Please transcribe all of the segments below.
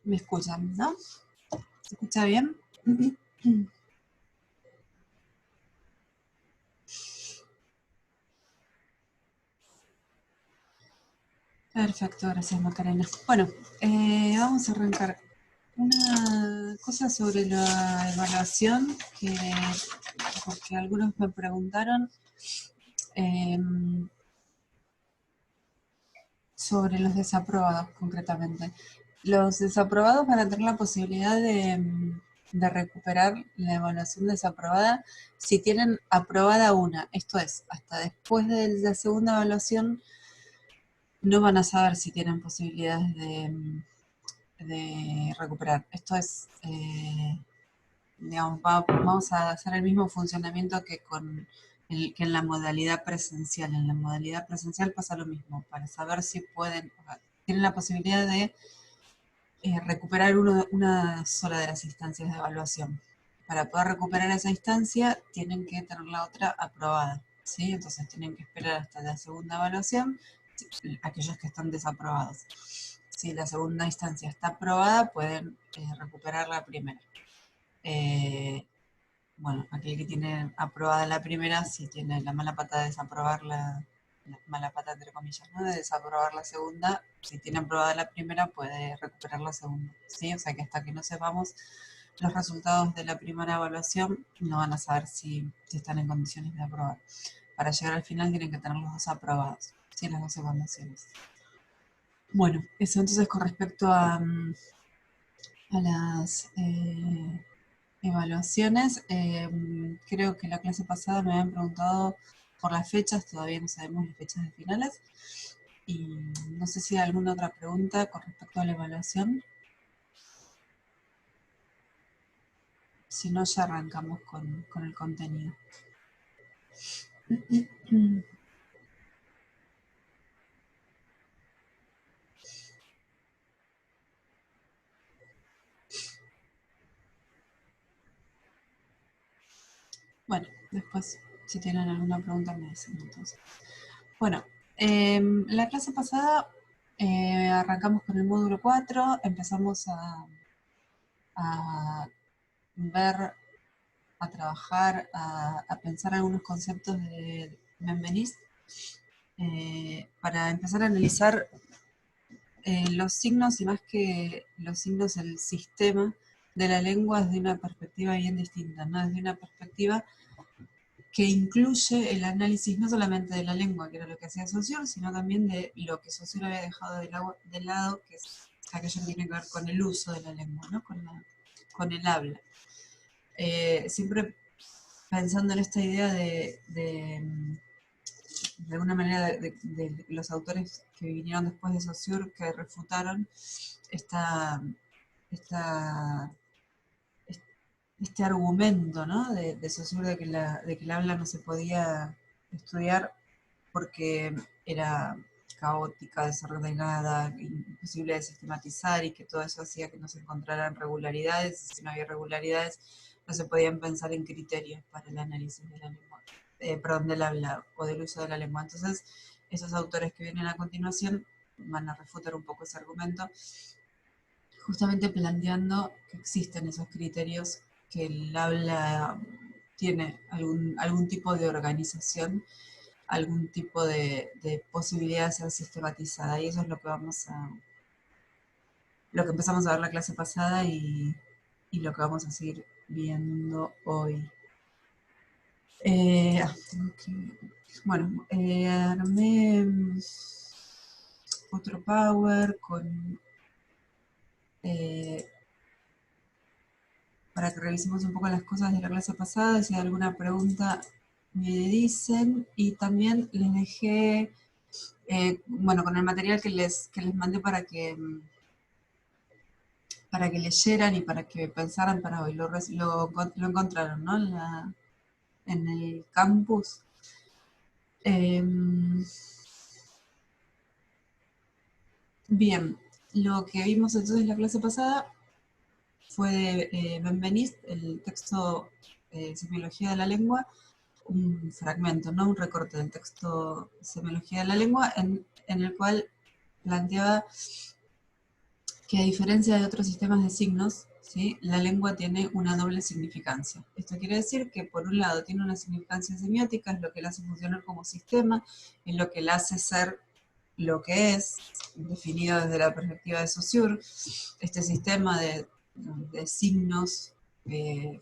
Me escuchan, ¿no? ¿Se escucha bien? Perfecto, gracias Macarena. Bueno, vamos a arrancar. Una cosa sobre la evaluación, porque algunos me preguntaron eh, sobre los desaprobados concretamente. Los desaprobados van a tener la posibilidad de recuperar la evaluación desaprobada si tienen aprobada una. Esto es, hasta después de la segunda evaluación no van a saber si tienen posibilidades de recuperar. Esto es, digamos, vamos a hacer el mismo funcionamiento que en la modalidad presencial. En la modalidad presencial pasa lo mismo, para saber si tienen la posibilidad de recuperar una sola de las instancias de evaluación. Para poder recuperar esa instancia, tienen que tener la otra aprobada, ¿sí? Entonces tienen que esperar hasta la segunda evaluación, aquellos que están desaprobados. Si la segunda instancia está aprobada, pueden recuperar la primera. Bueno, aquel que tiene aprobada la primera, si tiene la mala pata de desaprobar la mala pata entre comillas, ¿no? De desaprobar la segunda, si tiene aprobada la primera, puede recuperar la segunda, ¿sí? O sea que hasta que no sepamos los resultados de la primera evaluación, no van a saber si están en condiciones de aprobar. Para llegar al final tienen que tener los dos aprobados, ¿sí? Las dos evaluaciones. Bueno, eso entonces con respecto a las evaluaciones. Creo que la clase pasada me habían preguntado por las fechas, todavía no sabemos las fechas de finales. Y no sé si hay alguna otra pregunta con respecto a la evaluación. Si no, ya arrancamos con el contenido. Bueno, después, si tienen alguna pregunta, me dicen entonces. Bueno, la clase pasada arrancamos con el módulo 4, empezamos a ver, a trabajar, a pensar algunos conceptos de Benveniste, para empezar a analizar los signos y más que los signos, el sistema de la lengua desde una perspectiva bien distinta, ¿no? Desde una perspectiva que incluye el análisis no solamente de la lengua, que era lo que hacía Saussure, sino también de lo que Saussure había dejado de lado, que es aquello que tiene que ver con el uso de la lengua, ¿no? Con el habla. Siempre pensando en esta idea de alguna manera, de los autores que vinieron después de Saussure, que refutaron esta, esta, este argumento, ¿no? De Saussure de que el habla no se podía estudiar porque era caótica, desordenada, imposible de sistematizar y que todo eso hacía que no se encontraran regularidades, y si no había regularidades no se podían pensar en criterios para el análisis de la lengua, perdón, del habla o del uso de la lengua. Entonces, esos autores que vienen a continuación van a refutar un poco ese argumento, justamente planteando que existen esos criterios, que el habla tiene algún tipo de organización, algún tipo de posibilidad de ser sistematizada. Y eso es lo que empezamos a ver la clase pasada y lo que vamos a seguir viendo hoy. Bueno, armé otro Power eh, para que revisemos un poco las cosas de la clase pasada. Si hay alguna pregunta me dicen, y también les dejé, bueno, con el material que les mandé para que leyeran y para que pensaran para hoy. Lo encontraron, ¿no? En el campus. Bien, lo que vimos entonces en la clase pasada fue de Benveniste, el texto Semiología de la Lengua, un fragmento, ¿no? Un recorte del texto Semiología de la Lengua, en el cual planteaba que a diferencia de otros sistemas de signos, ¿sí? La lengua tiene una doble significancia. Esto quiere decir que por un lado tiene una significancia semiótica, es lo que la hace funcionar como sistema, es lo que la hace ser lo que es, definido desde la perspectiva de Saussure, este sistema de signos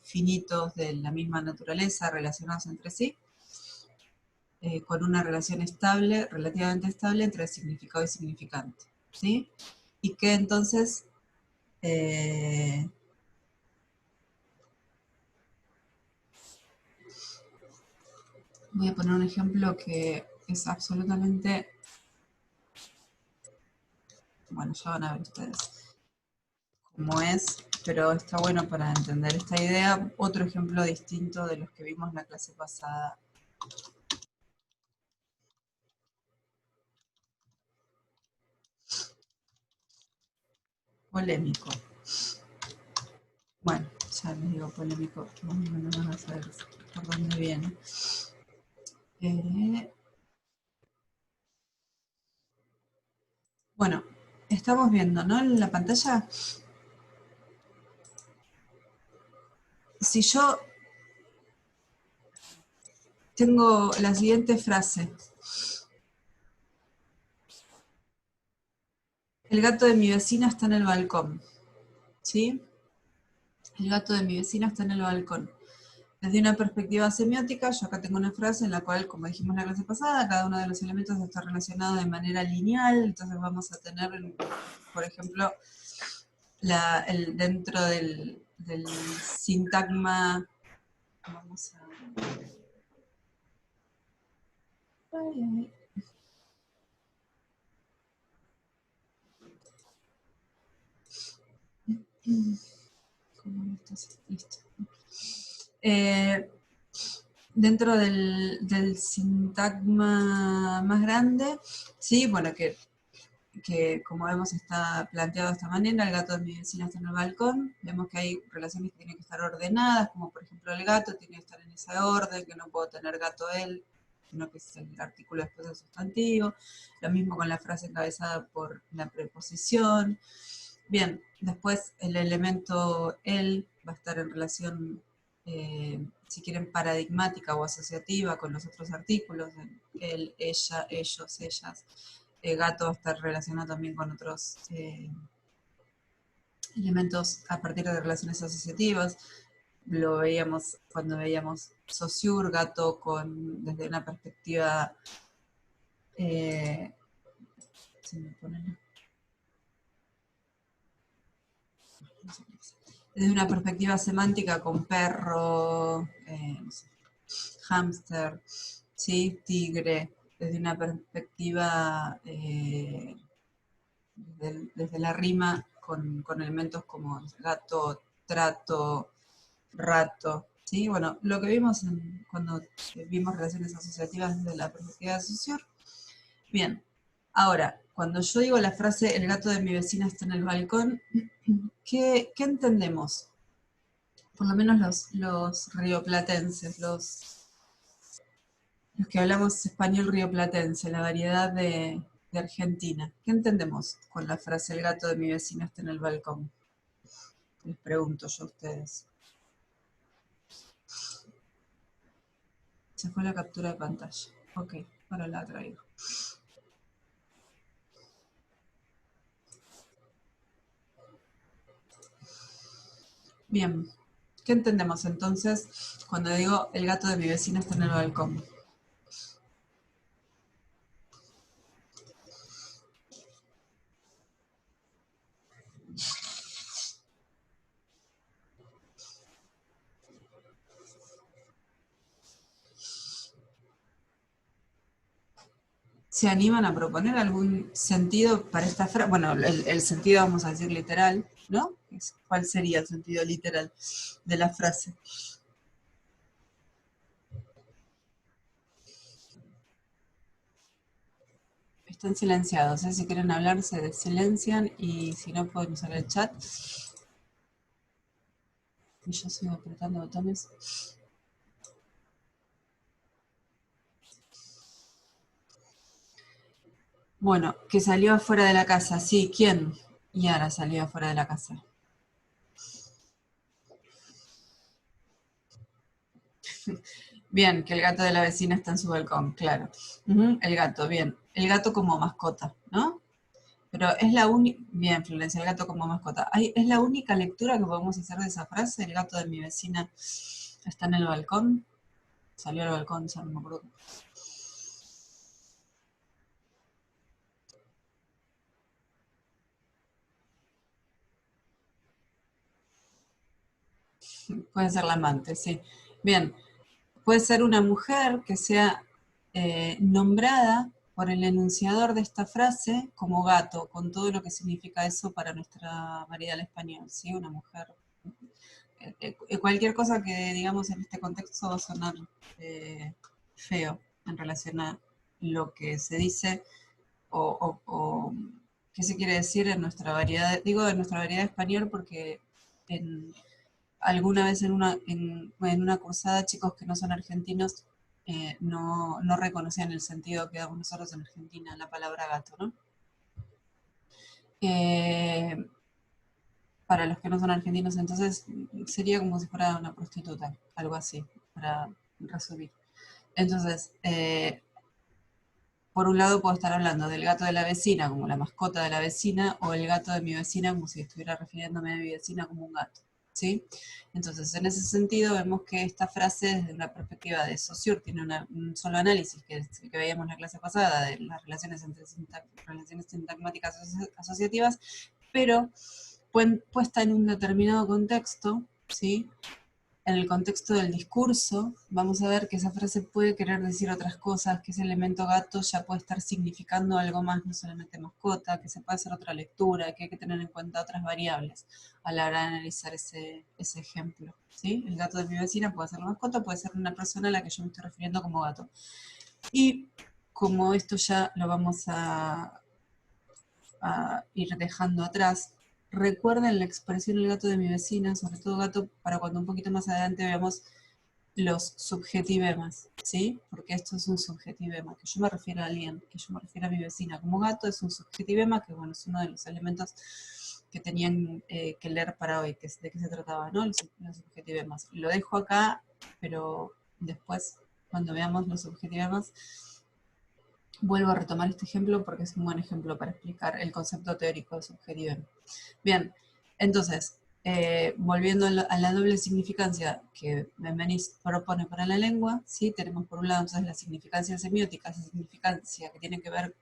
finitos de la misma naturaleza relacionados entre sí, con una relación estable, relativamente estable, entre significado y significante, ¿sí? Y que entonces voy a poner un ejemplo que es absolutamente, bueno, ya van a ver ustedes cómo es, pero está bueno para entender esta idea. Otro ejemplo distinto de los que vimos en la clase pasada. Polémico. Bueno, ya les digo polémico, más o menos van a saber por dónde viene. Bueno, estamos viendo, ¿no? En la pantalla, si yo tengo la siguiente frase: el gato de mi vecina está en el balcón, ¿sí? El gato de mi vecina está en el balcón. Desde una perspectiva semiótica, yo acá tengo una frase en la cual, como dijimos en la clase pasada, cada uno de los elementos está relacionado de manera lineal, entonces vamos a tener, por ejemplo, dentro del sintagma, vamos a... Ay, ay. ¿Cómo estás? Listo. Dentro del sintagma más grande, sí, bueno, que como vemos está planteado de esta manera: el gato de mi vecina está en el balcón. Vemos que hay relaciones que tienen que estar ordenadas, como por ejemplo el gato tiene que estar en esa orden, que no puedo tener gato él, sino que es el artículo después del sustantivo. Lo mismo con la frase encabezada por la preposición. Bien, después el elemento él va a estar en relación, si quieren, paradigmática o asociativa con los otros artículos: él, ella, ellos, ellas. Gato va a estar relacionado también con otros elementos a partir de relaciones asociativas. Lo veíamos cuando veíamos Saussure, gato desde una perspectiva, se me pone, desde una perspectiva semántica con perro, no sé, hámster, ¿sí? Tigre, desde una perspectiva desde la rima con elementos como gato, trato, rato, ¿sí? Bueno, lo que vimos cuando vimos relaciones asociativas desde la perspectiva de Saussure. Bien, ahora, cuando yo digo la frase el gato de mi vecina está en el balcón, ¿qué entendemos? Por lo menos los rioplatenses, los que hablamos español rioplatense, la variedad de Argentina. ¿Qué entendemos con la frase el gato de mi vecina está en el balcón? Les pregunto yo a ustedes. Se fue la captura de pantalla. Ok, ahora la traigo. Bien, ¿qué entendemos entonces cuando digo el gato de mi vecina está en el balcón? ¿Se animan a proponer algún sentido para esta frase? Bueno, el sentido vamos a decir literal, ¿no? ¿Cuál sería el sentido literal de la frase? Están silenciados, ¿eh? Si quieren hablar se silencian, y si no pueden usar el chat. Y yo sigo apretando botones. Bueno, que salió afuera de la casa, sí, ¿quién? Y ahora salió afuera de la casa. Bien, que el gato de la vecina está en su balcón, claro. Ujú, el gato, bien. El gato como mascota, ¿no? Pero es la única... Bien, Florencia, el gato como mascota. ¿Es la única lectura que podemos hacer de esa frase? El gato de mi vecina está en el balcón. Salió al balcón, ya no me acuerdo. Puede ser la amante, sí. Bien, puede ser una mujer que sea nombrada por el enunciador de esta frase como gato, con todo lo que significa eso para nuestra variedad del español, ¿sí? Una mujer. Cualquier cosa que digamos en este contexto va a sonar feo en relación a lo que se dice o qué se quiere decir en nuestra variedad, digo en nuestra variedad de español porque en, alguna vez en una cursada chicos que no son argentinos no reconocían el sentido que damos nosotros en Argentina, la palabra gato, ¿no? Eh, para los que no son argentinos, entonces sería como si fuera una prostituta, algo así, para resumir. Entonces, por un lado puedo estar hablando del gato de la vecina como la mascota de la vecina, o el gato de mi vecina como si estuviera refiriéndome a mi vecina como un gato, ¿sí? Entonces, en ese sentido, vemos que esta frase, desde una perspectiva de Saussure, tiene un solo análisis que veíamos en la clase pasada, de las relaciones entre relaciones sintagmáticas asociativas, pero puesta en un determinado contexto, ¿sí? En el contexto del discurso, vamos a ver que esa frase puede querer decir otras cosas, que ese elemento gato ya puede estar significando algo más, no solamente mascota, que se puede hacer otra lectura, que hay que tener en cuenta otras variables a la hora de analizar ese ejemplo, ¿sí? El gato de mi vecina puede ser la mascota, puede ser una persona a la que yo me estoy refiriendo como gato. Y como esto ya lo vamos a ir dejando atrás, recuerden la expresión el gato de mi vecina, sobre todo gato, para cuando un poquito más adelante veamos los subjetivemas, ¿sí? Porque esto es un subjetivema, que yo me refiero a alguien, que yo me refiero a mi vecina como gato, es un subjetivema, que bueno, es uno de los elementos que tenían que leer para hoy, de qué se trataba, ¿no? Los subjetivemas. Lo dejo acá, pero después, cuando veamos los subjetivemas, vuelvo a retomar este ejemplo porque es un buen ejemplo para explicar el concepto teórico de subjetivema. Bien, entonces, volviendo a la doble significancia que Benveniste propone para la lengua, ¿sí? Tenemos por un lado entonces la significancia semiótica, esa significancia que tiene que ver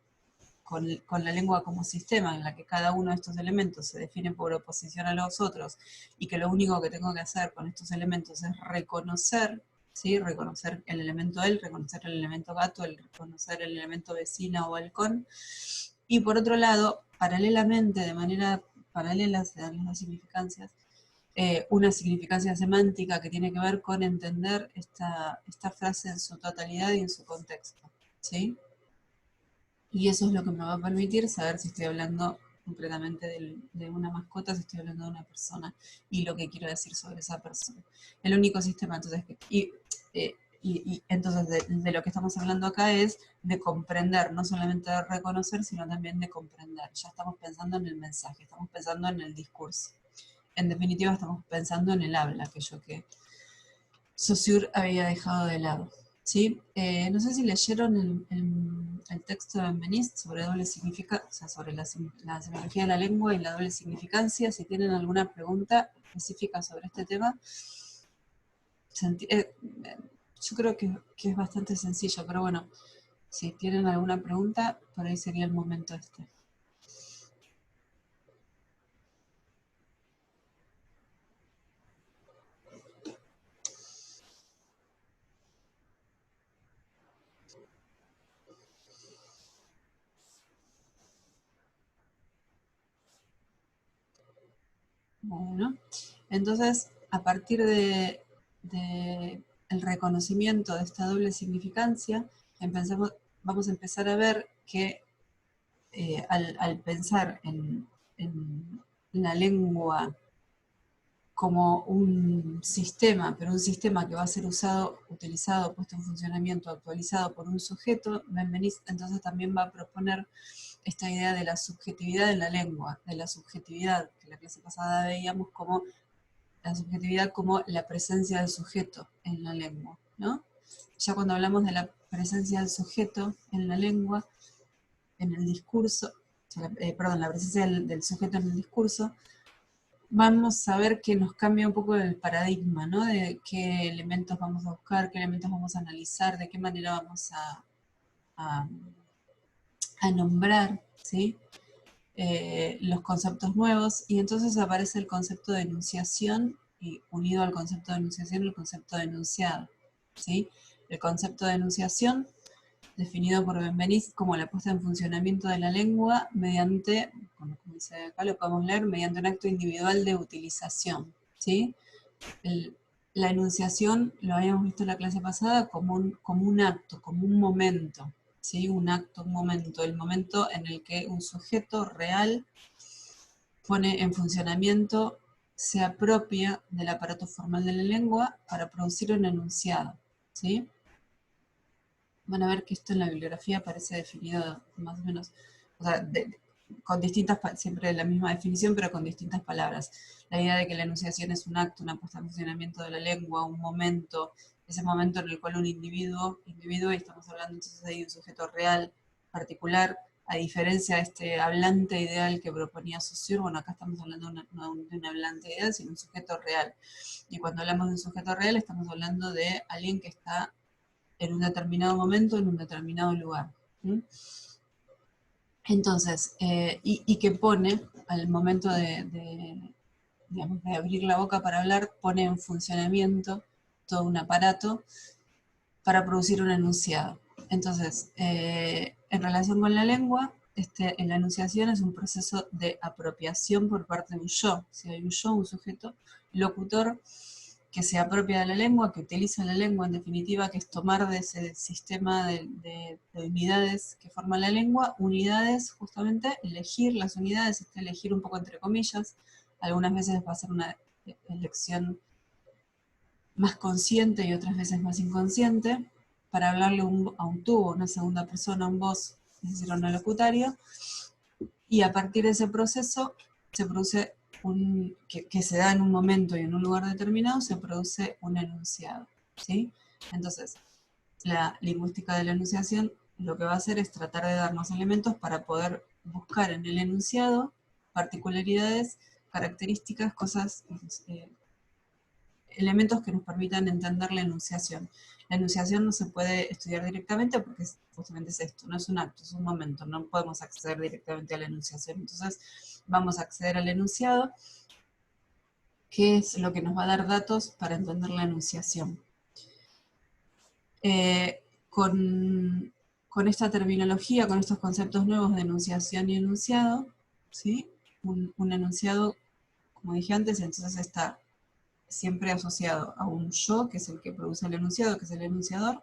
con la lengua como sistema, en la que cada uno de estos elementos se define por oposición a los otros, y que lo único que tengo que hacer con estos elementos es reconocer, ¿sí? Reconocer el elemento él, reconocer el elemento gato, reconocer el elemento vecina o balcón. Y por otro lado, paralelamente, de manera paralela, se dan las dos significancias, una significancia semántica que tiene que ver con entender esta frase en su totalidad y en su contexto, ¿sí? Y eso es lo que me va a permitir saber si estoy hablando concretamente de una mascota, si estoy hablando de una persona y lo que quiero decir sobre esa persona. El único sistema, entonces, eh, entonces de lo que estamos hablando acá es de comprender, no solamente de reconocer, sino también de comprender. Ya estamos pensando en el mensaje, estamos pensando en el discurso. En definitiva, estamos pensando en el habla, aquello que Saussure había dejado de lado. ¿Sí? No sé si leyeron el texto de Benveniste sobre doble significancia, o sea, sobre la semiología de la lengua y la doble significancia. Si tienen alguna pregunta específica sobre este tema, yo creo que es bastante sencillo, pero bueno, si tienen alguna pregunta, por ahí sería el momento este. Bueno, entonces, a partir de el reconocimiento de esta doble significancia, vamos a empezar a ver que al pensar en la lengua como un sistema, pero un sistema que va a ser utilizado, puesto en funcionamiento, actualizado por un sujeto, Benveniste entonces también va a proponer esta idea de la subjetividad en la lengua, de la subjetividad, que en la clase pasada veíamos como la subjetividad como la presencia del sujeto en la lengua, ¿no? Ya cuando hablamos de la presencia del sujeto en la lengua, en el discurso, perdón, la presencia del sujeto en el discurso, vamos a ver que nos cambia un poco el paradigma, ¿no? De qué elementos vamos a buscar, qué elementos vamos a analizar, de qué manera vamos a, a nombrar, ¿sí? Los conceptos nuevos, y entonces aparece el concepto de enunciación, y unido al concepto de enunciación, el concepto de enunciado, ¿sí? El concepto de enunciación, definido por Benveniste como la puesta en funcionamiento de la lengua mediante, como dice acá, lo podemos leer, mediante un acto individual de utilización, ¿sí? La enunciación, lo habíamos visto en la clase pasada, como un acto, como un momento, ¿sí? Un acto, un momento, el momento en el que un sujeto real pone en funcionamiento, se apropia del aparato formal de la lengua para producir un enunciado, ¿sí? Van a ver que esto en la bibliografía aparece definido más o menos, o sea, con distintas, siempre la misma definición, pero con distintas palabras. La idea de que la enunciación es un acto, una puesta en funcionamiento de la lengua, un momento, ese momento en el cual un individuo, y estamos hablando entonces de un sujeto real, particular, a diferencia de este hablante ideal que proponía Saussure, bueno, acá estamos hablando no de un hablante ideal, sino un sujeto real. Y cuando hablamos de un sujeto real, estamos hablando de alguien que está en un determinado momento, en un determinado lugar. ¿Sí? Entonces, y que pone, al momento digamos, de abrir la boca para hablar, pone en funcionamiento todo un aparato para producir un enunciado. Entonces, en relación con la lengua, en la enunciación es un proceso de apropiación por parte de un yo. Si hay un yo, un sujeto locutor, que se apropia de la lengua, que utiliza la lengua en definitiva, que es tomar de ese sistema de unidades que forma la lengua, unidades, justamente, elegir las unidades, elegir un poco entre comillas, algunas veces va a ser una elección más consciente y otras veces más inconsciente, para hablarle a un tú, una segunda persona, un vos, es decir, a un locutario, y a partir de ese proceso se produce que se da en un momento y en un lugar determinado, se produce un enunciado, ¿sí? Entonces, la lingüística de la enunciación lo que va a hacer es tratar de darnos elementos para poder buscar en el enunciado particularidades, características, cosas, elementos que nos permitan entender la enunciación. La enunciación no se puede estudiar directamente porque justamente es esto, no es un acto, es un momento, no podemos acceder directamente a la enunciación. Entonces vamos a acceder al enunciado, que es lo que nos va a dar datos para entender la enunciación. Con esta terminología, con estos conceptos nuevos de enunciación y enunciado, ¿sí? Un enunciado, como dije antes, entonces está siempre asociado a un yo, que es el que produce el enunciado, que es el enunciador,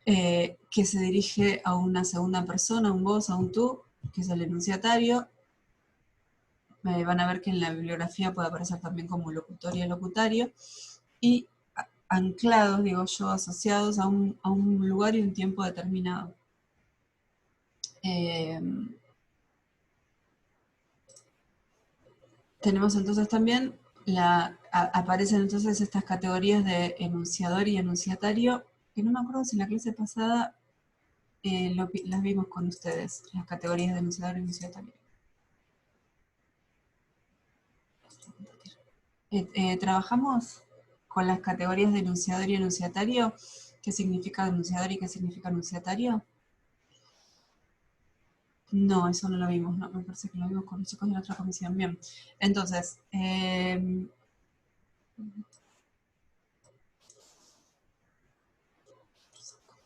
que se dirige a una segunda persona, a un vos, a un tú, que es el enunciatario. Van a ver que en la bibliografía puede aparecer también como locutorio y locutario, y anclados, digo yo, asociados a un lugar y un tiempo determinado. Tenemos entonces también, aparecen entonces estas categorías de enunciador y enunciatario, que no me acuerdo si en la clase pasada las vimos con ustedes, las categorías de enunciador y enunciatario. Trabajamos con las categorías de enunciador y enunciatario. ¿Qué significa enunciador y qué significa enunciatario? No, eso no lo vimos, no, me parece que lo vimos con los chicos de la otra comisión. Bien, entonces,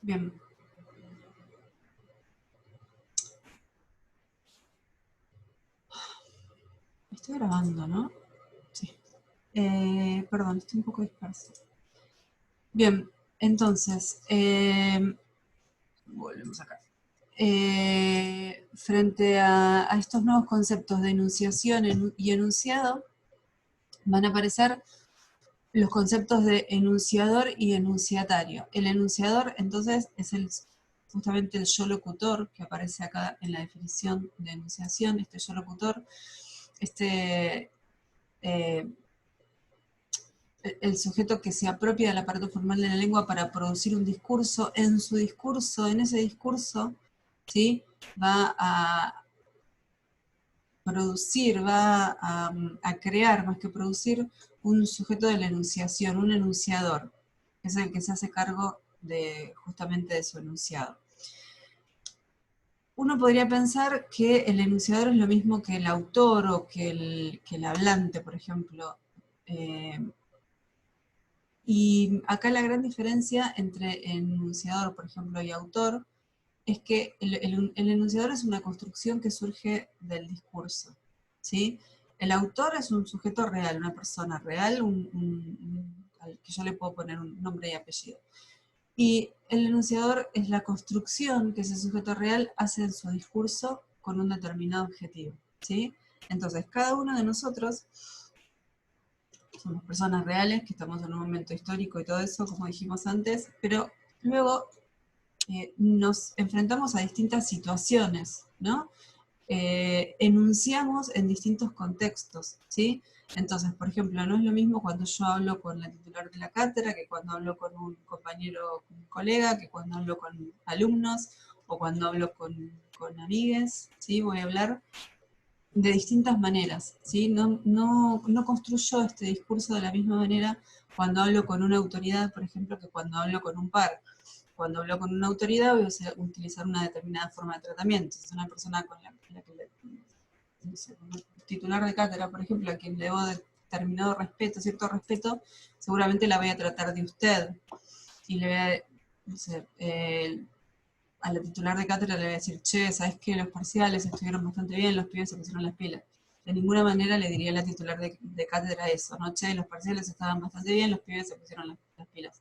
bien. Estoy grabando, ¿no? Sí. Perdón, estoy un poco disperso. Bien, entonces, volvemos acá. Frente a estos nuevos conceptos de enunciación y enunciado, van a aparecer los conceptos de enunciador y enunciatario. El enunciador, entonces, es justamente el yo locutor, que aparece acá en la definición de enunciación, este yo locutor, eh, el sujeto que se apropia del aparato formal de la lengua para producir un discurso, en su discurso, en ese discurso, ¿sí? Va a producir, a crear, más que producir, un sujeto de la enunciación, un enunciador, que es el que se hace cargo de, justamente de su enunciado. Uno podría pensar que el enunciador es lo mismo que el autor o que el hablante, por ejemplo. Y acá la gran diferencia entre enunciador, por ejemplo, y autor, es que el enunciador es una construcción que surge del discurso, ¿sí? El autor es un sujeto real, una persona real, al que yo le puedo poner un nombre y apellido. Y el enunciador es la construcción que ese sujeto real hace en su discurso con un determinado objetivo, ¿sí? Entonces, cada uno de nosotros somos personas reales, que estamos en un momento histórico y todo eso, como dijimos antes, pero luego nos enfrentamos a distintas situaciones, ¿no? Enunciamos en distintos contextos, ¿sí? Entonces, por ejemplo, no es lo mismo cuando yo hablo con la titular de la cátedra, que cuando hablo con un compañero, con un colega, que cuando hablo con alumnos, o cuando hablo con amigues, ¿sí? Voy a hablar de distintas maneras, ¿sí? No construyo este discurso de la misma manera cuando hablo con una autoridad, por ejemplo, que cuando hablo con un par. Cuando hablo con una autoridad voy a utilizar una determinada forma de tratamiento. Si es una persona con la que no sé, un titular de cátedra, por ejemplo, a quien le debo determinado respeto, cierto respeto, seguramente la voy a tratar de usted. Y le voy a, no sé, a la titular de cátedra le voy a decir, che, ¿sabes qué? Los parciales estuvieron bastante bien, los pibes se pusieron las pilas. De ninguna manera le diría a la titular de cátedra eso, ¿no? Che, los parciales estaban bastante bien, los pibes se pusieron las pilas.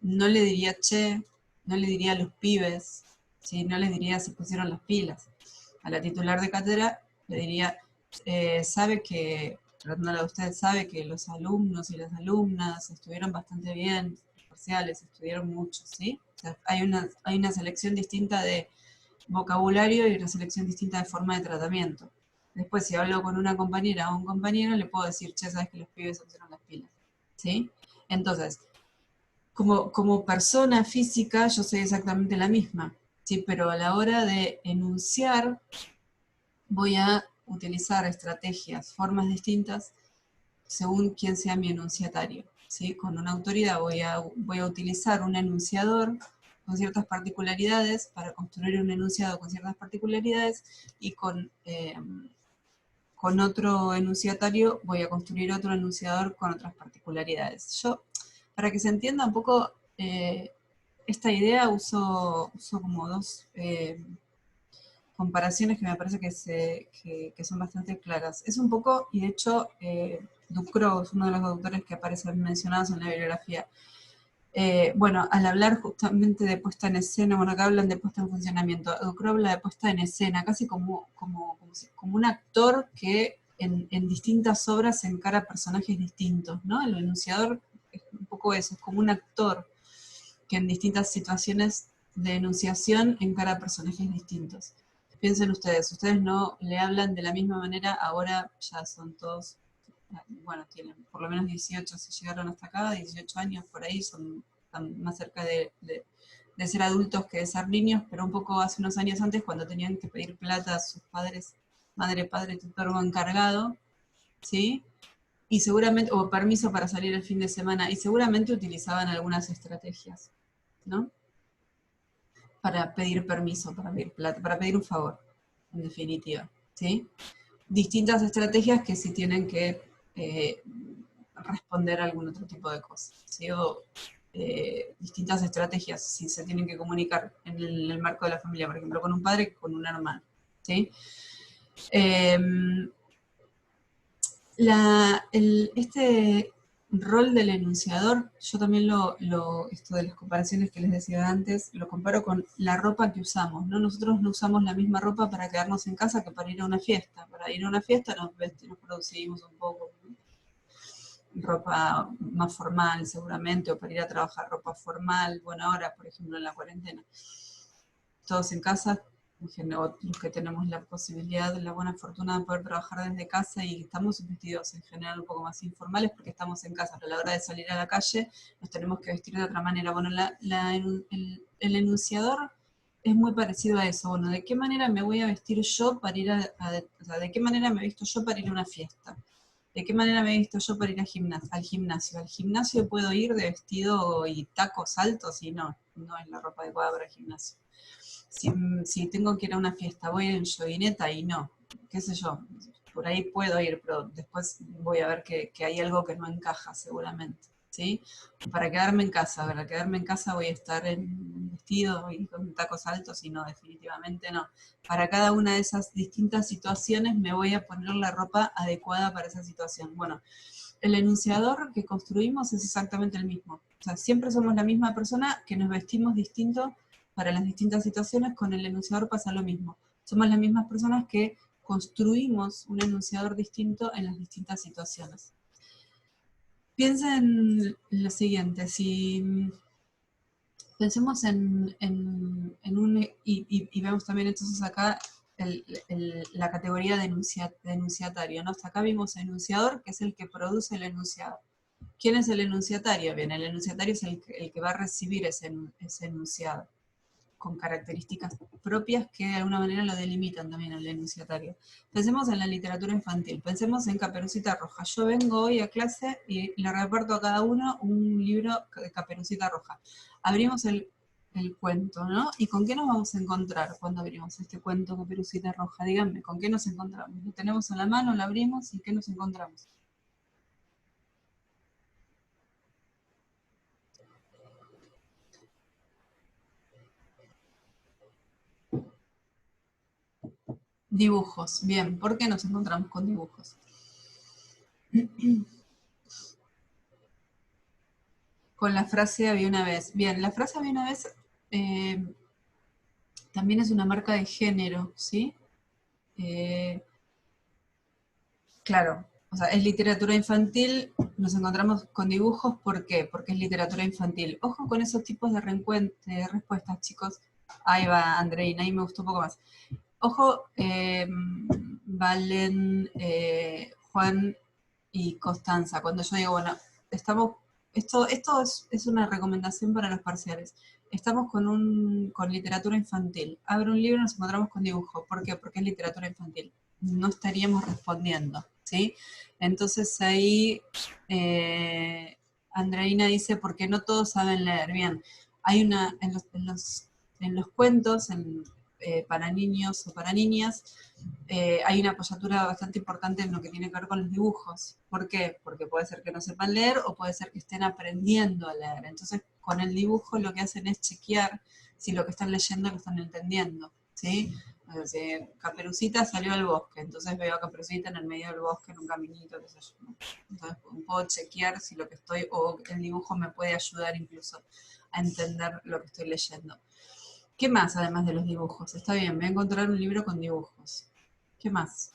No le diría, che, no le diría a los pibes, ¿sí? No les diría se pusieron las pilas. A la titular de cátedra le diría, sabe que, tratándolo a usted, sabe que los alumnos y las alumnas estuvieron bastante bien, parciales, estudiaron mucho, ¿sí? O sea, hay una selección distinta de vocabulario y una selección distinta de forma de tratamiento. Después, si hablo con una compañera o un compañero, le puedo decir, che, sabes que los pibes se pusieron las pilas, ¿sí? Entonces, como persona física, yo soy exactamente la misma, ¿sí? Pero a la hora de enunciar, voy a utilizar estrategias, formas distintas, según quién sea mi enunciatario, ¿sí? Con una autoridad voy a utilizar un enunciador con ciertas particularidades para construir un enunciado con ciertas particularidades y con otro enunciatario voy a construir otro enunciador con otras particularidades. Yo, para que se entienda un poco esta idea, uso como dos comparaciones que me parece que son bastante claras. Es un poco, y de hecho, Ducrot es uno de los autores que aparecen mencionados en la bibliografía. Bueno, al hablar justamente de puesta en escena, bueno, acá hablan de puesta en funcionamiento, Ducrot habla de puesta en escena, casi como un actor que en distintas obras encara personajes distintos, ¿no? El enunciador es un poco eso, es como un actor que en distintas situaciones de enunciación encara personajes distintos. Piensen ustedes no le hablan de la misma manera, ahora ya son todos, bueno, tienen por lo menos 18, si llegaron hasta acá, 18 años por ahí, están más cerca de ser adultos que de ser niños, pero un poco hace unos años antes, cuando tenían que pedir plata a sus padres, madre, padre, tutor o encargado, ¿sí? Y seguramente, o permiso para salir el fin de semana, y seguramente utilizaban algunas estrategias, ¿no? Para pedir permiso, para pedir plata, para pedir un favor, en definitiva, ¿sí? Distintas estrategias que sí tienen que responder a algún otro tipo de cosas, ¿sí? O distintas estrategias si se tienen que comunicar en el marco de la familia, por ejemplo, con un padre que con un hermano, ¿sí? Este rol del enunciador, yo también esto de las comparaciones que les decía antes, lo comparo con la ropa que usamos, ¿no? Nosotros no usamos la misma ropa para quedarnos en casa que para ir a una fiesta. Para ir a una fiesta nos producimos un poco, ¿no? Ropa más formal seguramente, o para ir a trabajar ropa formal, bueno, ahora, por ejemplo, en la cuarentena. todos en casa, o los que tenemos la posibilidad, la buena fortuna de poder trabajar desde casa y estamos vestidos en general un poco más informales porque estamos en casa, pero a la hora de salir a la calle nos tenemos que vestir de otra manera. Bueno, el enunciador es muy parecido a eso. Bueno, ¿de qué manera me voy a vestir yo para ir o sea, ¿de qué manera me visto yo para ir a una fiesta? ¿De qué manera me he visto yo para ir al gimnasio? Al gimnasio puedo ir de vestido y tacos altos y no, no es la ropa adecuada para el gimnasio. Si tengo que ir a una fiesta, voy en joguineta y no, qué sé yo, por ahí puedo ir, pero después voy a ver que hay algo que no encaja seguramente, ¿sí? Para quedarme en casa voy a estar en vestido y con tacos altos y no, definitivamente no. Para cada una de esas distintas situaciones me voy a poner la ropa adecuada para esa situación. Bueno, el enunciador que construimos es exactamente el mismo. O sea, siempre somos la misma persona que nos vestimos distinto para las distintas situaciones. Con el enunciador pasa lo mismo. Somos las mismas personas que construimos un enunciador distinto en las distintas situaciones. Piensa en lo siguiente, si pensemos en un, y vemos también entonces acá la categoría de enunciatario, ¿no? Hasta acá vimos enunciador, que es el que produce el enunciado. ¿Quién es el enunciatario? Bien, el enunciatario es el que va a recibir ese enunciado, con características propias que de alguna manera lo delimitan también al enunciatario. Pensemos en la literatura infantil, pensemos en Caperucita Roja. Yo vengo hoy a clase y le reparto a cada uno un libro de Caperucita Roja. Abrimos el cuento, ¿no? ¿Y con qué nos vamos a encontrar cuando abrimos este cuento Caperucita Roja? Díganme, ¿con qué nos encontramos? Lo tenemos en la mano, lo abrimos y ¿qué nos encontramos? Dibujos. Bien, ¿por qué nos encontramos con dibujos? Con la frase había una vez. Bien, la frase había una vez eh, también es una marca de género, ¿sí? Eh, claro, o sea, es literatura infantil, nos encontramos con dibujos, ¿por qué? Porque es literatura infantil. Ojo con esos tipos de respuestas, chicos. Ahí va, Andreina, ahí me gustó un poco más. Ojo, Valen, Juan y Constanza, cuando yo digo, bueno, estamos, esto es una recomendación para los parciales. Estamos con literatura infantil. Abre un libro y nos encontramos con dibujo. ¿Por qué? Porque es literatura infantil. No estaríamos respondiendo, ¿sí? Entonces ahí Andreina dice, porque no todos saben leer. Bien, hay una, en los cuentos, para niños o para niñas, hay una apoyatura bastante importante en lo que tiene que ver con los dibujos. ¿Por qué? Porque puede ser que no sepan leer o puede ser que estén aprendiendo a leer. Entonces, con el dibujo lo que hacen es chequear si lo que están leyendo lo están entendiendo, ¿sí? O sea, si Caperucita salió al bosque, entonces veo a Caperucita en el medio del bosque en un caminito, qué sé yo, ¿no? Entonces puedo chequear si lo que estoy, o el dibujo me puede ayudar incluso a entender lo que estoy leyendo. ¿Qué más además de los dibujos? Está bien, voy a encontrar un libro con dibujos. ¿Qué más?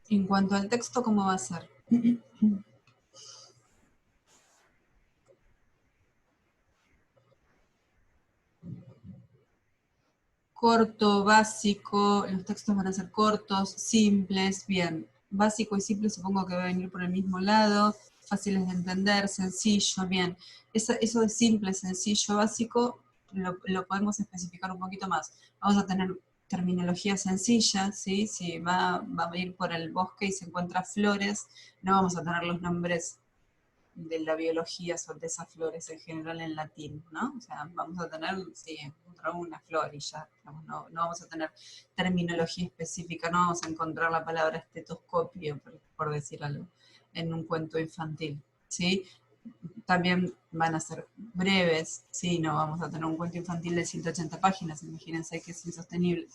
En cuanto al texto, ¿cómo va a ser? Corto, básico, los textos van a ser cortos, simples, bien. Básico y simple supongo que va a venir por el mismo lado, fáciles de entender, sencillo, bien. Eso de simple, sencillo, básico, lo podemos especificar un poquito más. Vamos a tener terminología sencilla, ¿sí? Si va a ir por el bosque y se encuentra flores, no vamos a tener los nombres de la biología sobre esas flores en general en latín, ¿no? O sea, vamos a tener, sí, encontrar una flor y ya, no vamos a tener terminología específica, no vamos a encontrar la palabra estetoscopio, por decir algo, en un cuento infantil, ¿sí? También van a ser breves, sí, no vamos a tener un cuento infantil de 180 páginas, imagínense que es insostenible.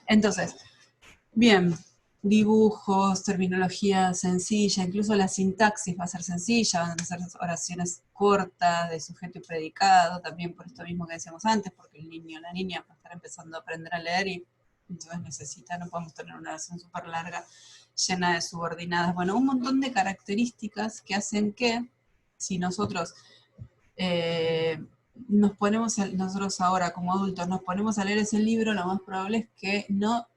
Entonces, bien, dibujos, terminología sencilla, incluso la sintaxis va a ser sencilla, van a ser oraciones cortas de sujeto y predicado, también por esto mismo que decíamos antes, porque el niño o la niña va a estar empezando a aprender a leer y entonces no podemos tener una oración súper larga llena de subordinadas. Bueno, un montón de características que hacen que si nosotros eh, nosotros ahora como adultos nos ponemos a leer ese libro, lo más probable es que no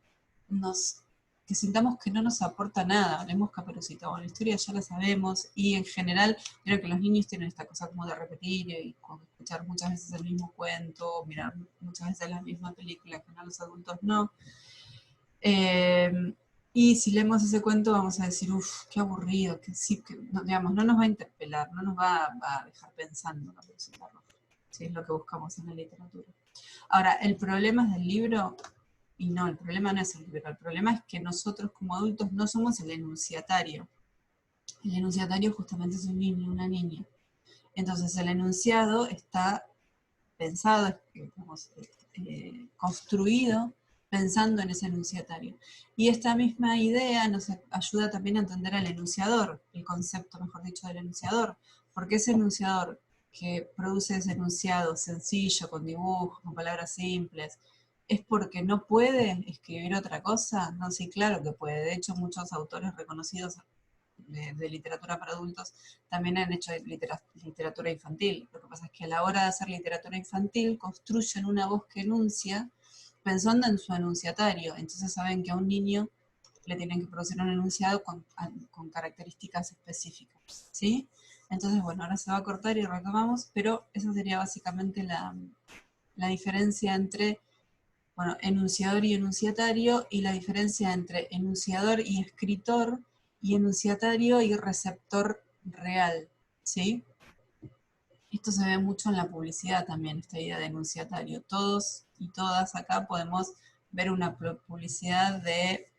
nos que sintamos que no nos aporta nada. Leemos Caperucita, bueno, la historia ya la sabemos, y en general, creo que los niños tienen esta cosa como de repetir y escuchar muchas veces el mismo cuento, mirar muchas veces la misma película, que no, los adultos no. Y si leemos ese cuento vamos a decir, uff, qué aburrido, que sí, que no, digamos, no nos va a interpelar, no nos va a dejar pensando la Caperucita Roja. Sí, es lo que buscamos en la literatura. Ahora, el problema es del libro, y no, el problema no es el libro, el problema es que nosotros como adultos no somos el enunciatario. El enunciatario justamente es un niño, una niña. Entonces el enunciado está pensado, digamos, construido pensando en ese enunciatario. Y esta misma idea nos ayuda también a entender al enunciador, el concepto, mejor dicho, del enunciador, porque ese enunciador que produce ese enunciado sencillo, con dibujos, con palabras simples, ¿es porque no puede escribir otra cosa? No, sí, claro que puede. De hecho, muchos autores reconocidos de literatura para adultos también han hecho literatura infantil. Lo que pasa es que a la hora de hacer literatura infantil construyen una voz que enuncia pensando en su enunciatario. Entonces saben que a un niño le tienen que producir un enunciado con características específicas. ¿Sí? Entonces, bueno, ahora se va a cortar y retomamos, pero esa sería básicamente la diferencia entre, bueno, enunciador y enunciatario, y la diferencia entre enunciador y escritor, y enunciatario y receptor real, ¿sí? Esto se ve mucho en la publicidad también, esta idea de enunciatario. Todos y todas acá podemos ver una publicidad de